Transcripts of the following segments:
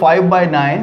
5/9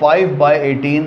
5/18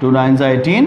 2 9s 18،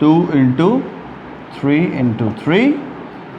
2 into 3 into 3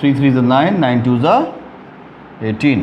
3 3s 9 9 2s 18۔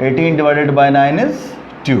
18 divided by 9 is 2۔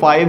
5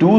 2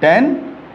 10،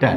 10۔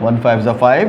1 5s 5،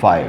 5۔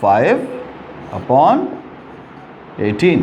5/18۔